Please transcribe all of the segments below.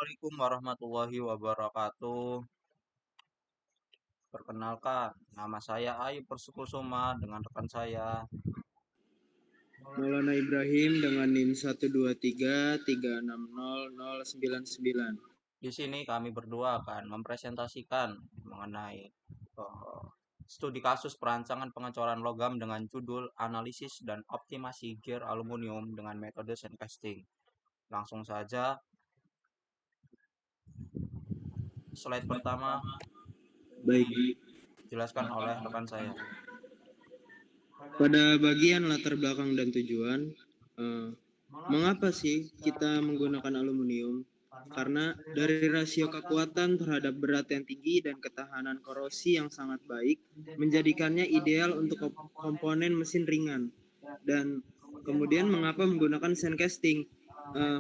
Assalamualaikum warahmatullahi wabarakatuh. Perkenalkan, nama saya Ayub Persukusuma dengan rekan saya. Maulana Ibrahim dengan NIM 123360099. Di sini kami berdua akan mempresentasikan mengenai eh, studi kasus perancangan pengecoran logam dengan judul Analisis dan Optimasi Gear Aluminium dengan Metode Sandcasting. Langsung saja, slide pertama Baik, dijelaskan oleh rekan saya. pada bagian latar belakang dan tujuan, eh, mengapa sih kita menggunakan aluminium? Karena dari rasio kekuatan terhadap berat yang tinggi dan ketahanan korosi yang sangat baik, menjadikannya ideal untuk komponen mesin ringan. Dan kemudian mengapa menggunakan sandcasting?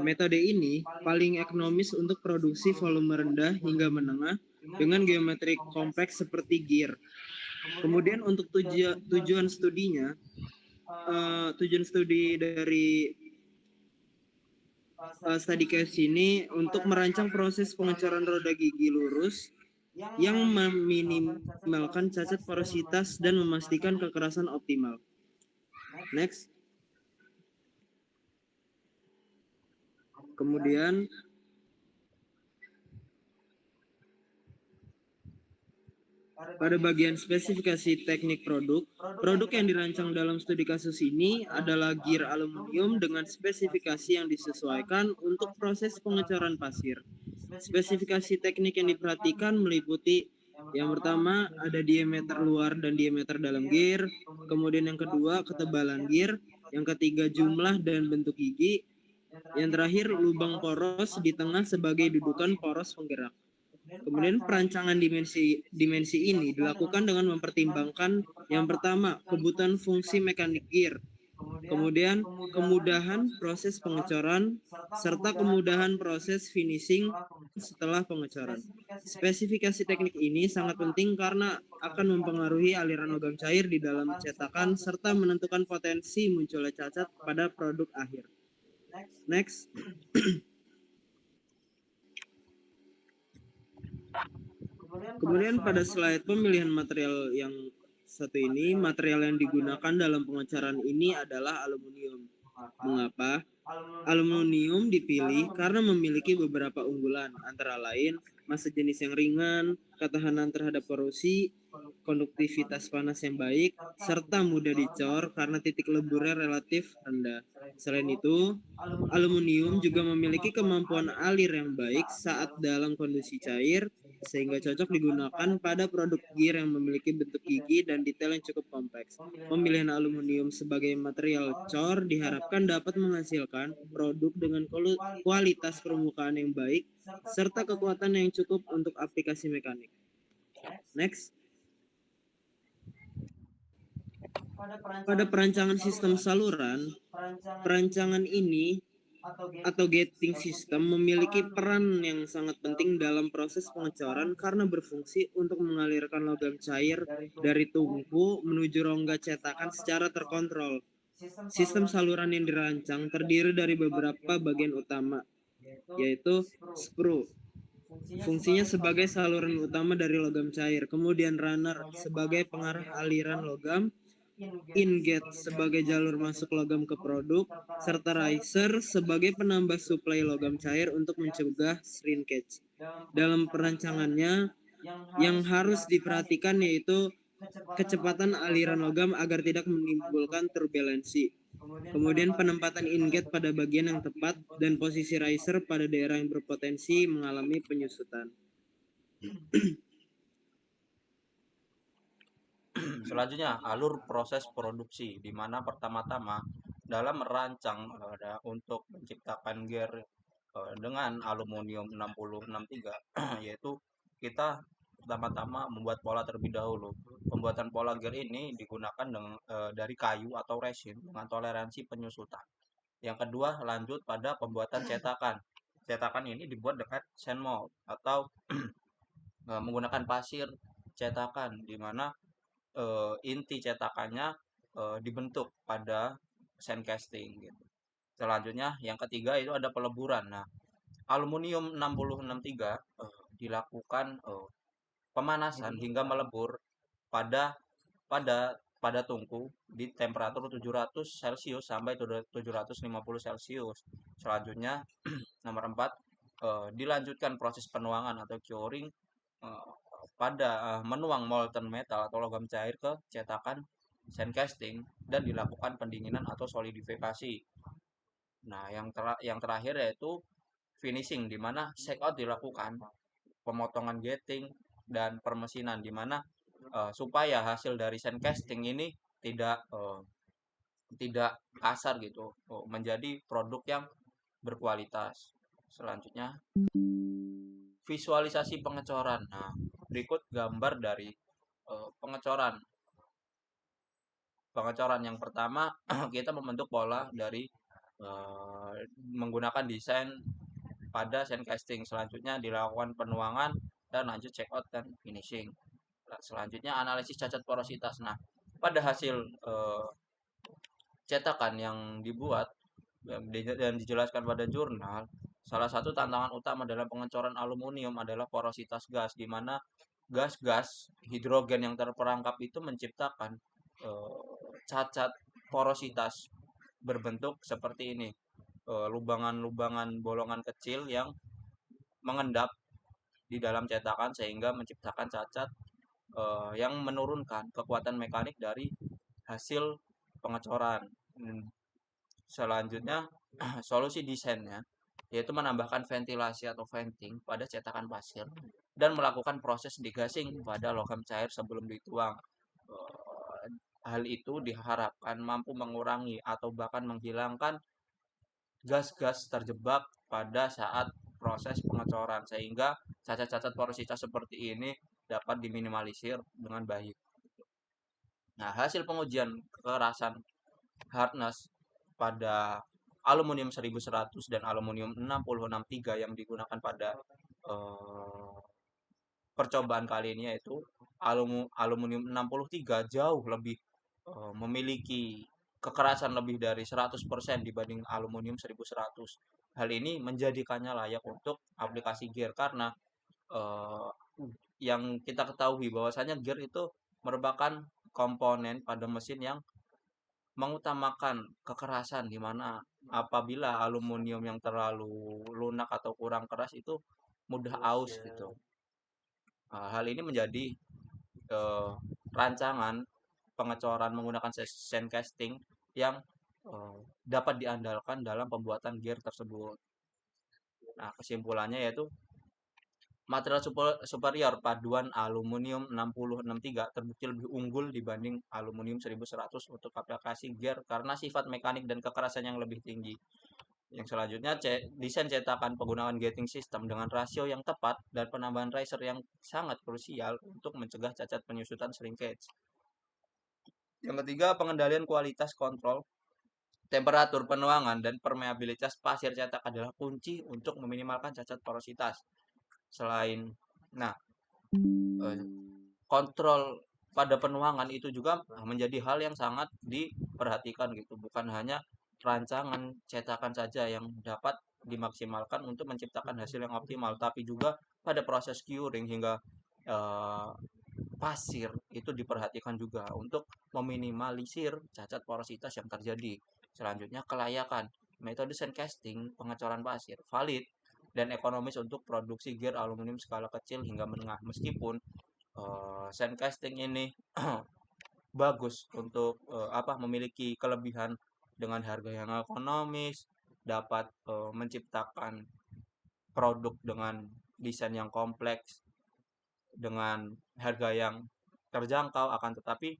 Metode ini paling ekonomis untuk produksi volume rendah hingga menengah dengan geometri kompleks seperti gear. Kemudian untuk tujuan studinya, tujuan studi dari study case ini untuk merancang proses pengecoran roda gigi lurus yang meminimalkan cacat porositas dan memastikan kekerasan optimal. Next. Kemudian pada bagian spesifikasi teknik produk, produk yang dirancang dalam studi kasus ini adalah gear aluminium dengan spesifikasi yang disesuaikan untuk proses pengecoran pasir. Spesifikasi teknik yang diperhatikan meliputi yang pertama ada diameter luar dan diameter dalam gear, kemudian yang kedua ketebalan gear, yang ketiga jumlah dan bentuk gigi, yang terakhir lubang poros di tengah sebagai dudukan poros penggerak. Kemudian perancangan dimensi ini dilakukan dengan mempertimbangkan yang pertama kebutuhan fungsi mekanik gear, kemudian kemudahan proses pengecoran, serta kemudahan proses finishing setelah pengecoran. Spesifikasi teknik ini sangat penting karena akan mempengaruhi aliran logam cair di dalam cetakan serta menentukan potensi munculnya cacat pada produk akhir. Next. Kemudian pada slide pemilihan material yang satu ini, material yang digunakan dalam pengecoran ini adalah aluminium. Mengapa? Aluminium dipilih karena memiliki beberapa unggulan, antara lain massa jenis yang ringan, ketahanan terhadap korosi, konduktivitas panas yang baik, serta mudah dicor karena titik leburnya relatif rendah. Selain itu, aluminium juga memiliki kemampuan alir yang baik saat dalam kondisi cair, sehingga cocok digunakan pada produk gear yang memiliki bentuk gigi dan detail yang cukup kompleks. Pemilihan aluminium sebagai material cor diharapkan dapat menghasilkan produk dengan kualitas permukaan yang baik serta kekuatan yang cukup untuk aplikasi mekanik. Next. Pada perancangan sistem saluran, perancangan ini atau gating system memiliki peran yang sangat penting dalam proses pengecoran karena berfungsi untuk mengalirkan logam cair dari tungku menuju rongga cetakan secara terkontrol. Sistem saluran yang dirancang terdiri dari beberapa bagian utama, yaitu sprue. Fungsinya sebagai saluran utama dari logam cair, kemudian runner sebagai pengarah aliran logam, ingate sebagai jalur masuk logam ke produk, serta riser sebagai penambah suplai logam cair untuk mencegah shrinkage. Dalam perancangannya, yang harus diperhatikan yaitu kecepatan aliran logam agar tidak menimbulkan turbulensi. Kemudian penempatan ingot pada bagian yang tepat dan posisi riser pada daerah yang berpotensi mengalami penyusutan. Selanjutnya, alur proses produksi, di mana pertama-tama dalam merancang untuk menciptakan gear dengan aluminium 6063, yaitu kita pertama-tama membuat pola terlebih dahulu. Pembuatan pola gear ini digunakan dari kayu atau resin dengan toleransi penyusutan. Yang kedua, lanjut pada pembuatan cetakan. Cetakan ini dibuat dengan sand mold atau menggunakan pasir cetakan, di mana inti cetakannya dibentuk pada sandcasting gitu. Selanjutnya yang ketiga itu ada peleburan. Nah, aluminium 6063 dilakukan pemanasan hingga melebur pada pada pada tungku di temperatur 700 Celcius sampai 750 Celcius. Selanjutnya nomor 4, dilanjutkan proses penuangan atau curing eh, pada menuang molten metal atau logam cair ke cetakan sand casting dan dilakukan pendinginan atau solidifikasi. Nah, yang terakhir yaitu finishing di mana shake out dilakukan, pemotongan gating dan permesinan di mana supaya hasil dari sand casting ini tidak tidak kasar gitu, menjadi produk yang berkualitas. Selanjutnya visualisasi pengecoran. Nah, berikut gambar dari pengecoran. Pengecoran yang pertama kita membentuk pola dari menggunakan desain pada sand casting. Selanjutnya dilakukan penuangan dan lanjut check out dan finishing. Selanjutnya analisis cacat porositas. Nah, pada hasil cetakan yang dibuat dan dijelaskan pada jurnal, salah satu tantangan utama dalam pengecoran aluminium adalah porositas gas, di mana gas-gas hidrogen yang terperangkap itu menciptakan cacat porositas berbentuk seperti ini, lubangan-lubangan bolongan kecil yang mengendap di dalam cetakan sehingga menciptakan cacat yang menurunkan kekuatan mekanik dari hasil pengecoran. Selanjutnya solusi desainnya yaitu menambahkan ventilasi atau venting pada cetakan pasir dan melakukan proses degassing pada logam cair sebelum dituang. Hal itu diharapkan mampu mengurangi atau bahkan menghilangkan gas-gas terjebak pada saat proses pengecoran sehingga cacat-cacat porositas seperti ini dapat diminimalisir dengan baik. Nah, hasil pengujian kekerasan hardness pada aluminium 1100 dan aluminium 6063 yang digunakan pada eh, percobaan kali ini yaitu aluminium 63 jauh lebih memiliki kekerasan lebih dari 100% dibanding aluminium 1100. Hal ini menjadikannya layak untuk aplikasi gear karena eh, yang kita ketahui bahwasanya gear itu merupakan komponen pada mesin yang mengutamakan kekerasan di mana apabila aluminium yang terlalu lunak atau kurang keras itu mudah aus gitu. Hal ini menjadi eh, rancangan pengecoran menggunakan sand casting yang dapat diandalkan dalam pembuatan gear tersebut. Nah, kesimpulannya yaitu material superior paduan aluminium 6063 terbukti lebih unggul dibanding aluminium 1100 untuk aplikasi gear karena sifat mekanik dan kekerasan yang lebih tinggi. Yang selanjutnya, desain cetakan penggunaan gating system dengan rasio yang tepat dan penambahan riser yang sangat krusial untuk mencegah cacat penyusutan shrinkage. Yang ketiga, pengendalian kualitas kontrol temperatur penuangan dan permeabilitas pasir cetak adalah kunci untuk meminimalkan cacat porositas. Selain, nah, kontrol pada penuangan itu juga menjadi hal yang sangat diperhatikan gitu. Bukan hanya rancangan cetakan saja yang dapat dimaksimalkan untuk menciptakan hasil yang optimal, tapi juga pada proses curing hingga eh, pasir itu diperhatikan juga untuk meminimalisir cacat porositas yang terjadi. Selanjutnya, kelayakan metode sand casting pengecoran pasir valid dan ekonomis untuk produksi gear aluminium skala kecil hingga menengah. Meskipun sand casting ini bagus untuk memiliki kelebihan dengan harga yang ekonomis, dapat menciptakan produk dengan desain yang kompleks dengan harga yang terjangkau, akan tetapi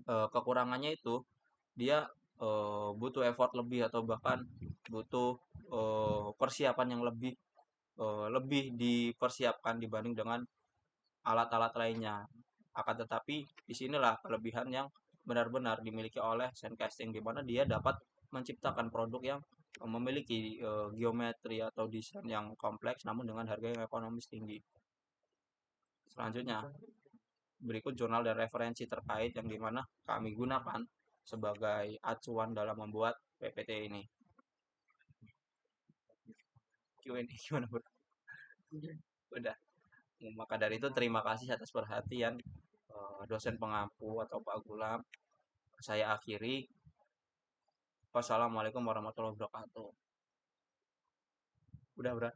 kekurangannya itu dia butuh effort lebih atau bahkan butuh persiapan yang lebih dipersiapkan dibanding dengan alat-alat lainnya. Akan tetapi disinilah kelebihan yang benar-benar dimiliki oleh sandcasting di mana dia dapat menciptakan produk yang memiliki geometri atau desain yang kompleks namun dengan harga yang ekonomis tinggi. Selanjutnya, berikut jurnal dan referensi terkait yang dimana kami gunakan sebagai acuan dalam membuat PPT ini. Q&A gimana bro? Udah. Maka dari itu terima kasih atas perhatian dosen pengampu atau Pak Gulam. Saya akhiri. Wassalamualaikum warahmatullahi wabarakatuh. Udah, bro.